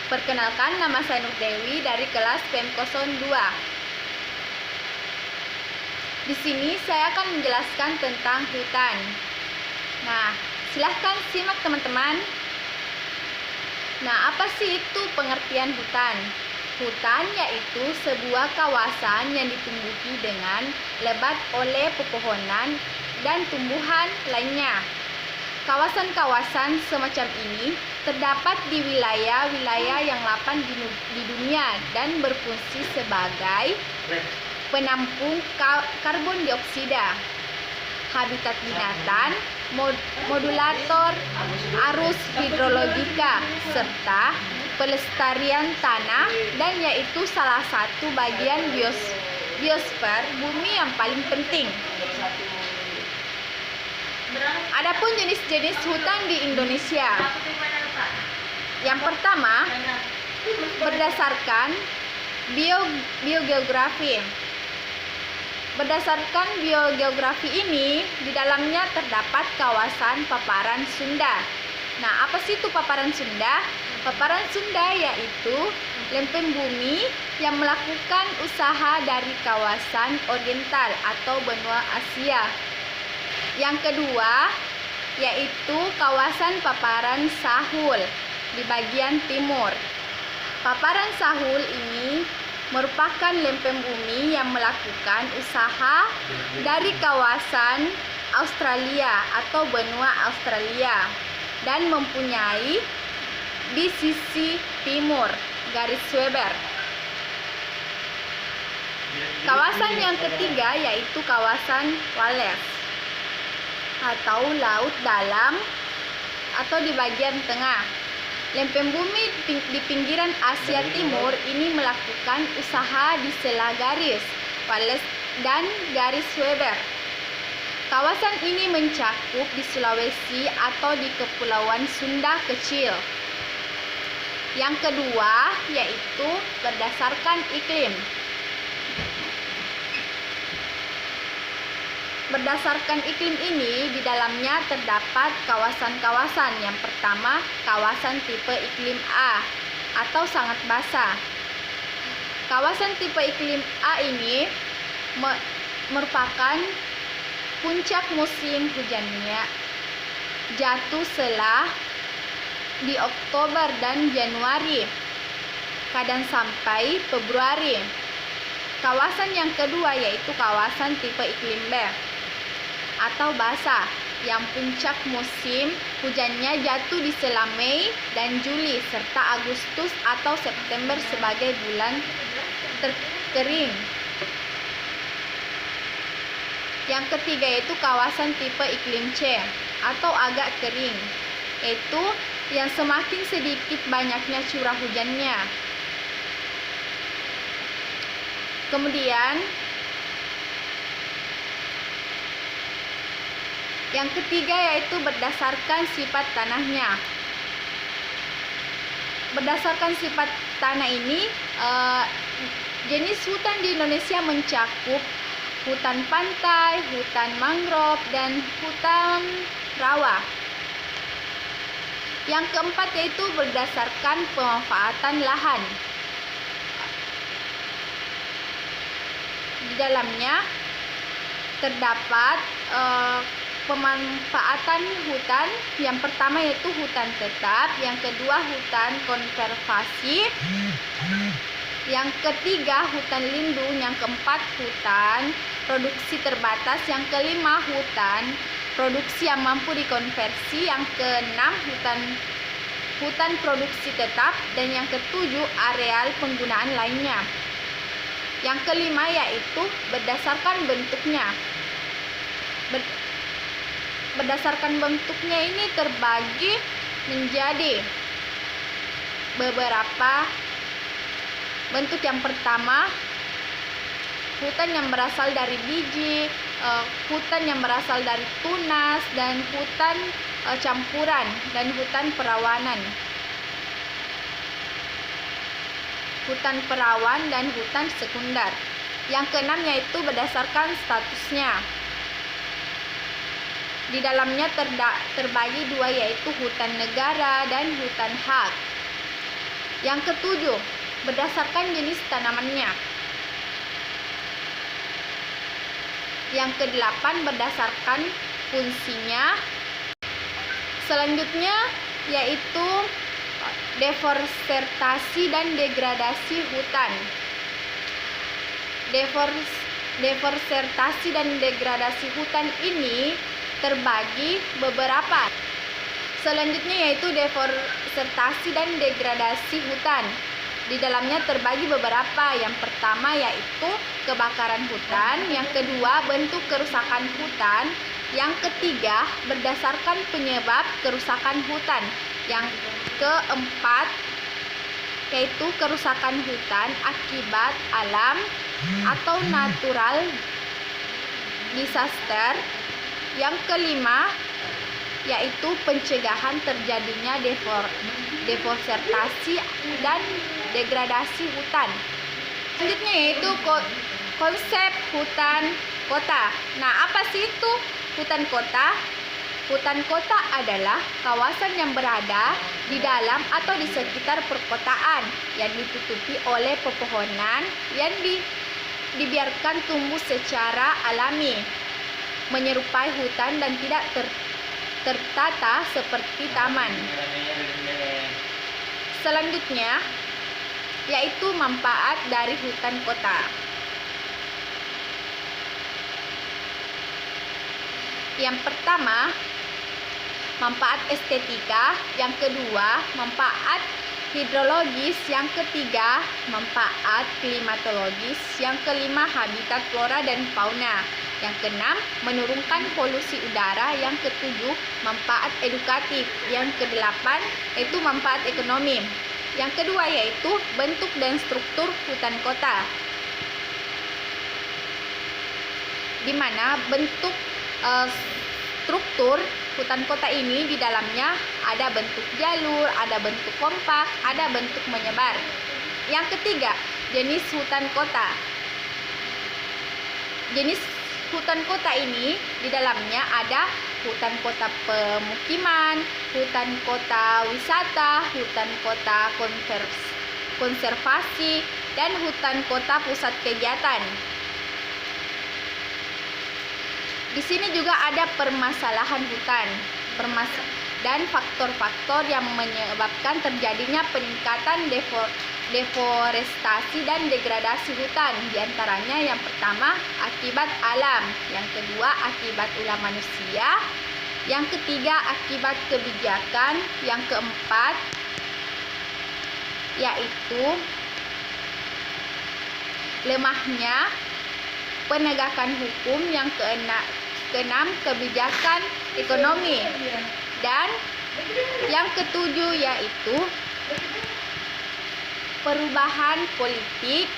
Perkenalkan, nama saya Nur Dewi dari kelas PM02. Di sini saya akan menjelaskan tentang hutan. Nah, silahkan simak teman-teman. Nah, apa sih itu pengertian hutan? Hutan yaitu sebuah kawasan yang ditumbuhi dengan lebat oleh pepohonan dan tumbuhan lainnya. Kawasan-kawasan semacam ini terdapat di wilayah-wilayah yang lapang di dunia dan berfungsi sebagai penampung karbon dioksida, habitat binatang, modulator arus hidrologika, serta pelestarian tanah, dan yaitu salah satu bagian biosfer bumi yang paling penting. Adapun jenis-jenis hutan di Indonesia. Yang pertama, berdasarkan biogeografi. Berdasarkan biogeografi ini, di dalamnya terdapat kawasan paparan Sunda. Nah, apa sih itu paparan Sunda? Paparan Sunda yaitu lempeng bumi yang melakukan usaha dari kawasan oriental atau benua Asia. Yang kedua, yaitu kawasan paparan Sahul di bagian timur. Paparan Sahul ini merupakan lempeng bumi yang melakukan usaha dari kawasan Australia atau benua Australia dan mempunyai di sisi timur garis Weber. Kawasan yang ketiga yaitu kawasan Wallace atau laut dalam atau di bagian tengah. Lempeng bumi di pinggiran Asia Timur ini melakukan usaha di sela garis Wallace dan garis Weber. Kawasan ini mencakup di Sulawesi atau di Kepulauan Sunda kecil. Yang kedua yaitu berdasarkan iklim. Berdasarkan iklim ini, di dalamnya terdapat kawasan-kawasan. Yang pertama, kawasan tipe iklim A atau sangat basah. Kawasan tipe iklim A ini merupakan puncak musim hujannya jatuh setelah di Oktober dan Januari, kadang sampai Februari. Kawasan yang kedua yaitu kawasan tipe iklim B atau basah, yang puncak musim hujannya jatuh di sela Mei dan Juli serta Agustus atau September sebagai bulan terkering. Yang ketiga yaitu kawasan tipe iklim C atau agak kering, yaitu yang semakin sedikit banyaknya curah hujannya. Kemudian yang ketiga yaitu berdasarkan sifat tanahnya. Berdasarkan sifat tanah ini, jenis hutan di Indonesia mencakup hutan pantai, hutan mangrove, dan hutan rawa. Yang keempat yaitu berdasarkan pemanfaatan lahan. Di dalamnya terdapat pemanfaatan hutan. Yang pertama yaitu hutan tetap, yang kedua hutan konservasi, yang ketiga hutan lindung, yang keempat hutan produksi terbatas, yang kelima hutan produksi yang mampu dikonversi, yang keenam hutan produksi tetap, dan yang ketujuh areal penggunaan lainnya. Yang kelima yaitu berdasarkan bentuknya. Berdasarkan bentuknya ini terbagi menjadi beberapa bentuk. Yang pertama, hutan yang berasal dari biji, hutan yang berasal dari tunas, dan hutan campuran, dan hutan perawanan. Hutan perawan dan hutan sekunder. Yang keenam yaitu berdasarkan statusnya. Di dalamnya terbagi dua, yaitu hutan negara dan hutan hak. Yang ketujuh, berdasarkan jenis tanamannya. Yang kedelapan, berdasarkan fungsinya. Selanjutnya yaitu deforestasi dan degradasi hutan. Deforestasi dan degradasi hutan ini terbagi beberapa. Selanjutnya yaitu deforestasi dan degradasi hutan. Di dalamnya terbagi beberapa. Yang pertama yaitu kebakaran hutan, yang kedua bentuk kerusakan hutan, yang ketiga berdasarkan penyebab kerusakan hutan, yang keempat yaitu kerusakan hutan akibat alam atau natural disaster, yang kelima yaitu pencegahan terjadinya deforestasi dan degradasi hutan. Selanjutnya yaitu konsep hutan kota. Nah, apa sih itu hutan kota? Hutan kota adalah kawasan yang berada di dalam atau di sekitar perkotaan yang ditutupi oleh pepohonan yang dibiarkan tumbuh secara alami, menyerupai hutan dan tidak tertata seperti taman. Selanjutnya yaitu manfaat dari hutan kota. Yang pertama, manfaat estetika, yang kedua manfaat hidrologis, yang ketiga manfaat klimatologis, yang kelima habitat flora dan fauna, yang keenam menurunkan polusi udara, yang ketujuh manfaat edukatif, yang kedelapan yaitu manfaat ekonomi. Yang kedua yaitu bentuk dan struktur hutan kota, di mana bentuk struktur hutan kota ini di dalamnya ada bentuk jalur, ada bentuk kompak, ada bentuk menyebar. Yang ketiga, jenis hutan kota. Jenis hutan kota ini di dalamnya ada hutan kota pemukiman, hutan kota wisata, hutan kota konservasi, dan hutan kota pusat kegiatan. Di sini juga ada permasalahan hutan dan faktor-faktor yang menyebabkan terjadinya peningkatan deforestasi dan degradasi hutan. Di antaranya yang pertama akibat alam, yang kedua akibat ulah manusia, yang ketiga akibat kebijakan, yang keempat yaitu lemahnya penegakan hukum, yang keenam kebijakan ekonomi, dan yang ketujuh yaitu perubahan politik,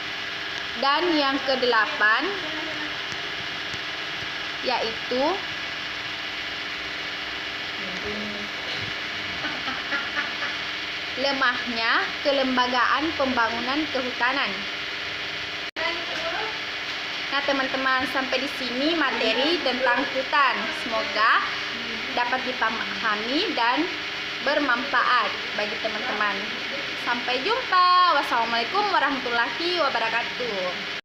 dan yang kedelapan yaitu lemahnya kelembagaan pembangunan kehutanan. Nah, teman-teman, sampai di sini materi tentang hutan. Semoga dapat dipahami dan bermanfaat bagi teman-teman. Sampai jumpa. Wassalamualaikum warahmatullahi wabarakatuh.